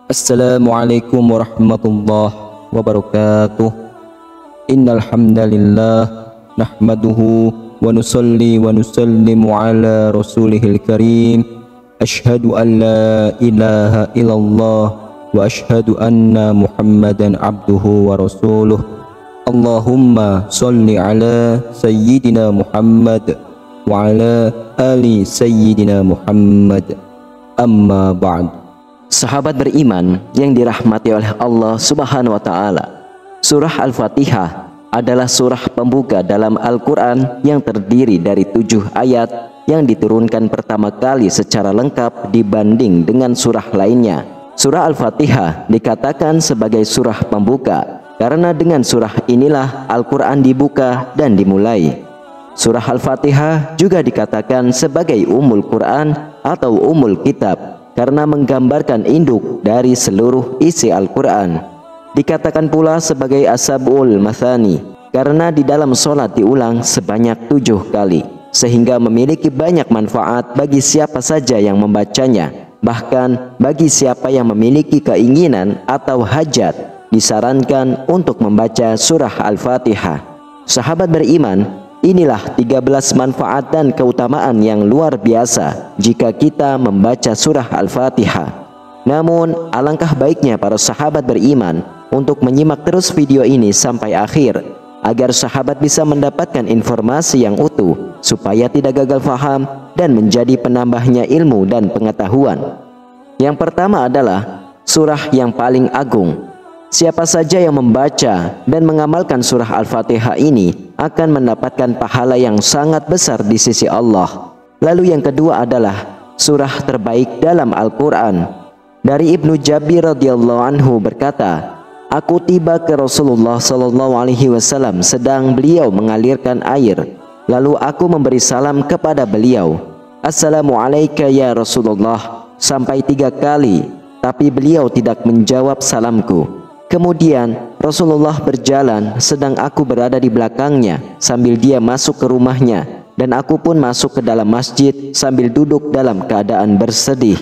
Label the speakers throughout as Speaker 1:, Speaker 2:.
Speaker 1: Assalamualaikum warahmatullahi wabarakatuh. Innal hamdalillah nahmaduhu wa nusalli wa nusallimu ala rasulihil karim. Asyhadu an la ilaha illallah wa asyhadu anna Muhammadan abduhu wa rasuluh. Allahumma sholli ala sayyidina Muhammad wa ala ali sayyidina Muhammad. Amma ba'd. Sahabat beriman yang dirahmati oleh Allah Subhanahu wa taala. Surah Al-Fatihah adalah surah pembuka dalam Al-Qur'an yang terdiri dari 7 ayat yang diturunkan pertama kali secara lengkap dibanding dengan surah lainnya. Surah Al-Fatihah dikatakan sebagai surah pembuka karena dengan surah inilah Al-Qur'an dibuka dan dimulai. Surah Al-Fatihah juga dikatakan sebagai Ummul Quran atau Ummul Kitab karena menggambarkan induk dari seluruh isi Al-Quran. Dikatakan pula sebagai As-Sab'ul Mathani karena di dalam sholat diulang sebanyak 7 kali, sehingga memiliki banyak manfaat bagi siapa saja yang membacanya. Bahkan bagi siapa yang memiliki keinginan atau hajat, disarankan untuk membaca surah Al-Fatihah. Sahabat beriman, inilah 13 manfaat dan keutamaan yang luar biasa jika kita membaca surah Al-Fatihah. Namun, alangkah baiknya para sahabat beriman untuk menyimak terus video ini sampai akhir, agar sahabat bisa mendapatkan informasi yang utuh, supaya tidak gagal faham dan menjadi penambahnya ilmu dan pengetahuan. Yang pertama adalah surah yang paling agung. Siapa saja yang membaca dan mengamalkan surah Al-Fatihah ini akan mendapatkan pahala yang sangat besar di sisi Allah. Lalu yang kedua adalah surah terbaik dalam Al-Quran. Dari Ibnu Jabir radhiyallahu anhu berkata, aku tiba ke Rasulullah SAW sedang beliau mengalirkan air. Lalu aku memberi salam kepada beliau, Assalamualaikum ya Rasulullah, sampai 3 kali, tapi beliau tidak menjawab salamku. Kemudian Rasulullah berjalan sedang aku berada di belakangnya sambil dia masuk ke rumahnya, dan aku pun masuk ke dalam masjid sambil duduk dalam keadaan bersedih.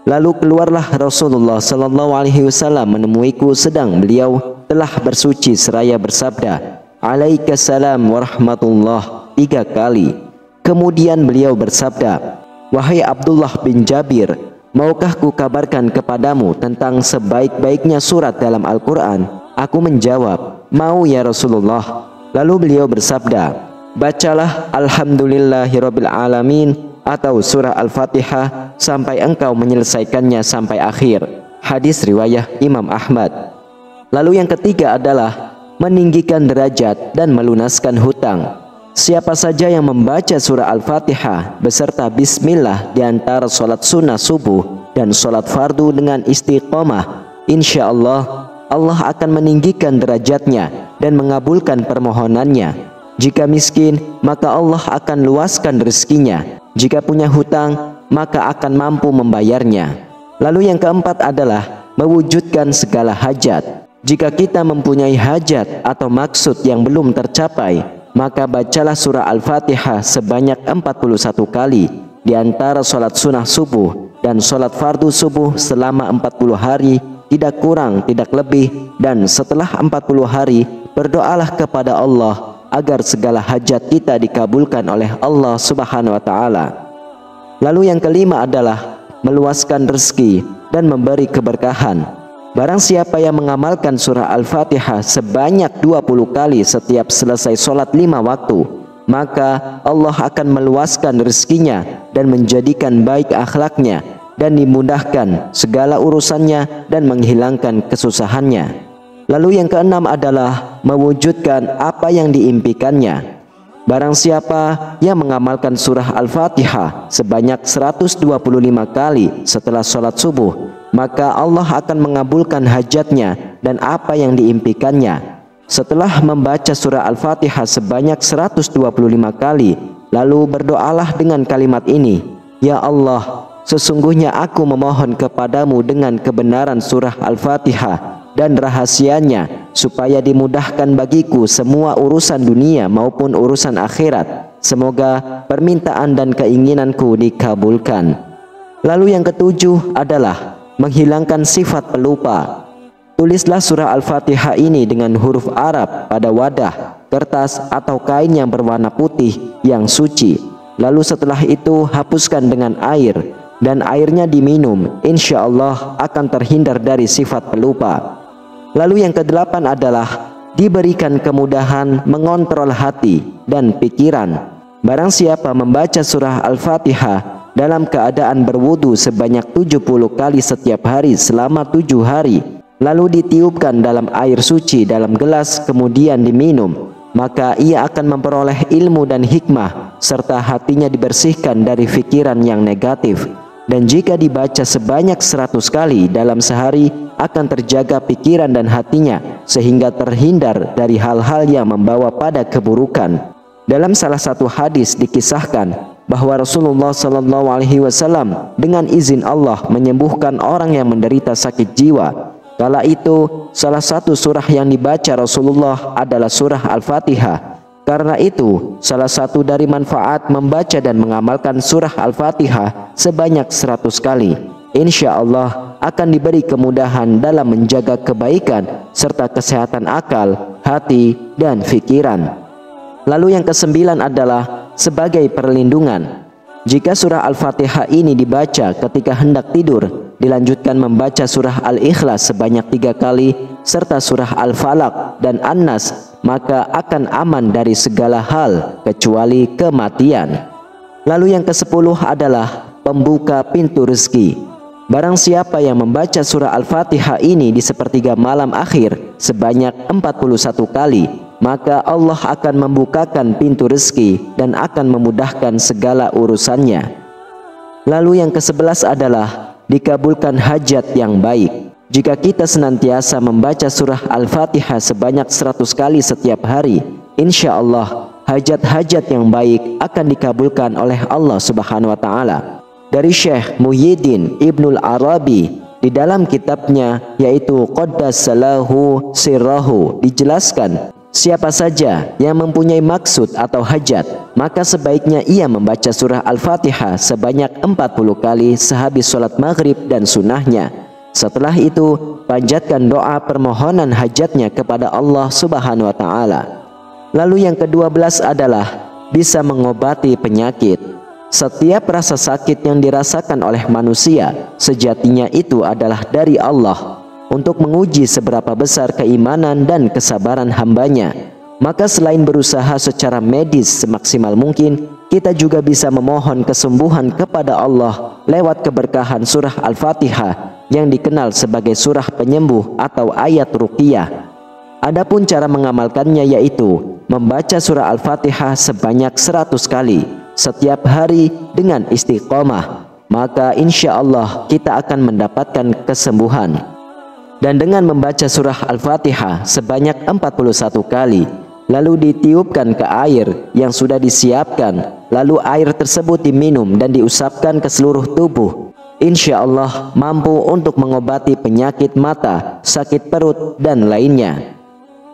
Speaker 1: Lalu keluarlah Rasulullah SAW menemuiku sedang beliau telah bersuci seraya bersabda, Alaikassalam warahmatullah 3 kali. Kemudian beliau bersabda, wahai Abdullah bin Jabir, maukah ku kabarkan kepadamu tentang sebaik-baiknya surat dalam Al-Quran? Aku menjawab, mau ya Rasulullah. Lalu beliau bersabda, bacalah Alhamdulillahirabbil alamin atau surah Al-Fatihah sampai engkau menyelesaikannya sampai akhir. Hadis riwayah Imam Ahmad. Lalu yang ketiga adalah meninggikan derajat dan melunaskan hutang. Siapa saja yang membaca surah Al-Fatihah beserta bismillah di antara sholat sunnah subuh dan sholat fardu dengan istiqomah, insya Allah, Allah akan meninggikan derajatnya dan mengabulkan permohonannya. Jika miskin, maka Allah akan luaskan rezekinya. Jika punya hutang, maka akan mampu membayarnya. Lalu yang keempat adalah mewujudkan segala hajat. Jika kita mempunyai hajat atau maksud yang belum tercapai, maka bacalah surah Al-Fatihah sebanyak 41 kali di antara sholat sunnah subuh dan sholat fardu subuh selama 40 hari, tidak kurang, tidak lebih. Dan setelah 40 hari, berdoalah kepada Allah agar segala hajat kita dikabulkan oleh Allah Subhanahu wa taala. Lalu yang kelima adalah meluaskan rezeki dan memberi keberkahan. Barang siapa yang mengamalkan surah Al-Fatihah sebanyak 20 kali setiap selesai sholat 5 waktu, maka Allah akan meluaskan rezekinya dan menjadikan baik akhlaknya dan dimudahkan segala urusannya dan menghilangkan kesusahannya. Lalu yang keenam adalah mewujudkan apa yang diimpikannya. Barang siapa yang mengamalkan surah Al-Fatihah sebanyak 125 kali setelah sholat subuh, maka Allah akan mengabulkan hajatnya dan apa yang diimpikannya. Setelah membaca surah Al-Fatihah sebanyak 125 kali, lalu berdoalah dengan kalimat ini, ya Allah, sesungguhnya aku memohon kepadamu dengan kebenaran surah Al-Fatihah dan rahasianya, supaya dimudahkan bagiku semua urusan dunia maupun urusan akhirat. Semoga permintaan dan keinginanku dikabulkan. Lalu yang ketujuh adalah
Speaker 2: menghilangkan sifat pelupa. Tulislah surah Al-Fatihah ini dengan huruf Arab pada wadah, kertas atau kain yang berwarna putih yang suci. Lalu setelah itu hapuskan dengan air dan airnya diminum. Insya Allah akan terhindar dari sifat pelupa. Lalu yang kedelapan adalah diberikan kemudahan mengontrol hati dan pikiran. Barang siapa membaca surah Al-Fatihah dalam keadaan berwudu sebanyak 70 kali setiap hari selama 7 hari, lalu ditiupkan dalam air suci dalam gelas kemudian diminum, maka ia akan memperoleh ilmu dan hikmah serta hatinya dibersihkan dari pikiran yang negatif. Dan jika dibaca sebanyak 100 kali dalam sehari, akan terjaga pikiran dan hatinya sehingga terhindar dari hal-hal yang membawa pada keburukan. Dalam salah satu hadis dikisahkan bahwa Rasulullah SAW dengan izin Allah menyembuhkan orang yang menderita sakit jiwa. Kala itu salah satu surah yang dibaca Rasulullah adalah surah Al-Fatihah. Karena itu salah satu dari manfaat membaca dan mengamalkan surah Al-Fatihah sebanyak 100 kali, insya Allah akan diberi kemudahan dalam menjaga kebaikan serta kesehatan akal, hati, dan pikiran. Lalu yang kesembilan adalah sebagai perlindungan. Jika surah Al-Fatihah ini dibaca ketika hendak tidur, dilanjutkan membaca surah Al-Ikhlas sebanyak 3 kali serta surah Al-Falaq dan An-Nas, maka akan aman dari segala hal kecuali kematian. Lalu yang ke-10 adalah pembuka pintu rezeki. Barang siapa yang membaca surah Al-Fatihah ini di sepertiga malam akhir sebanyak 41 kali, maka Allah akan membukakan pintu rezeki dan akan memudahkan segala urusannya. Lalu yang ke-11 adalah dikabulkan hajat yang baik. Jika kita senantiasa membaca surah Al-Fatihah sebanyak 100 kali setiap hari, insya Allah hajat-hajat yang baik akan dikabulkan oleh Allah Subhanahu wa Ta'ala. Dari Syekh Muhyiddin Ibnul Arabi di dalam kitabnya yaitu Qaddasallahu Sirrahu dijelaskan, siapa saja yang mempunyai maksud atau hajat, maka sebaiknya ia membaca surah Al-Fatihah sebanyak 40 kali sehabis sholat maghrib dan sunnahnya. Setelah itu panjatkan doa permohonan hajatnya kepada Allah Subhanahu wa Ta'ala. Lalu yang ke-12 adalah bisa mengobati penyakit. Setiap rasa sakit yang dirasakan oleh manusia sejatinya itu adalah dari Allah, untuk menguji seberapa besar keimanan dan kesabaran hambanya. Maka selain berusaha secara medis semaksimal mungkin, kita juga bisa memohon kesembuhan kepada Allah lewat keberkahan surah Al-Fatihah yang dikenal sebagai surah penyembuh atau ayat ruqyah. Adapun cara mengamalkannya yaitu membaca surah Al-Fatihah sebanyak 100 kali setiap hari dengan istiqomah, maka insya Allah kita akan mendapatkan kesembuhan. Dan dengan membaca surah Al-Fatihah sebanyak 41 kali, lalu ditiupkan ke air yang sudah disiapkan, lalu air tersebut diminum dan diusapkan ke seluruh tubuh, insya Allah mampu untuk mengobati penyakit mata, sakit perut, dan lainnya.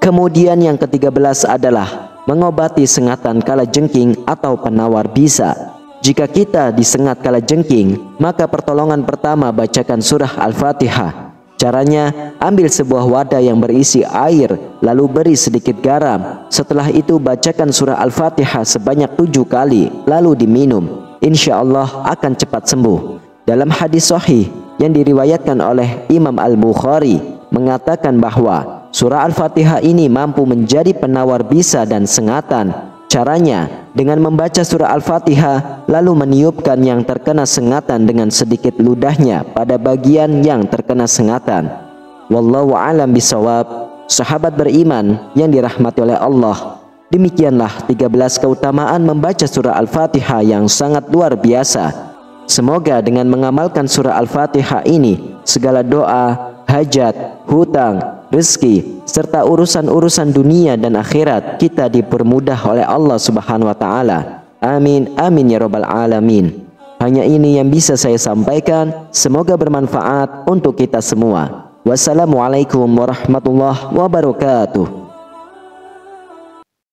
Speaker 2: Kemudian yang ke-13 adalah mengobati sengatan kalajengking atau penawar bisa. Jika kita disengat kalajengking, maka pertolongan pertama bacakan surah Al-Fatihah. Caranya, ambil sebuah wadah yang berisi air, lalu beri sedikit garam. Setelah itu bacakan surah Al-Fatihah sebanyak 7 kali, lalu diminum. Insya Allah akan cepat sembuh. Dalam hadis sahih yang diriwayatkan oleh Imam Al-Bukhari mengatakan bahwa surah Al-Fatihah ini mampu menjadi penawar bisa dan sengatan. Caranya, dengan membaca surah Al-Fatihah lalu meniupkan yang terkena sengatan dengan sedikit ludahnya pada bagian yang terkena sengatan. Wallahu a'lam bishawab. Sahabat beriman yang dirahmati oleh Allah, demikianlah 13 keutamaan membaca surah Al-Fatihah yang sangat luar biasa. Semoga dengan mengamalkan surah Al-Fatihah ini, segala doa, hajat, hutang, rezeki, serta urusan-urusan dunia dan akhirat kita dipermudah oleh Allah Subhanahu wa Ta'ala. Amin, amin ya Rabbal Alamin. Hanya ini yang bisa saya sampaikan. Semoga bermanfaat untuk kita semua. Wassalamualaikum warahmatullahi wabarakatuh.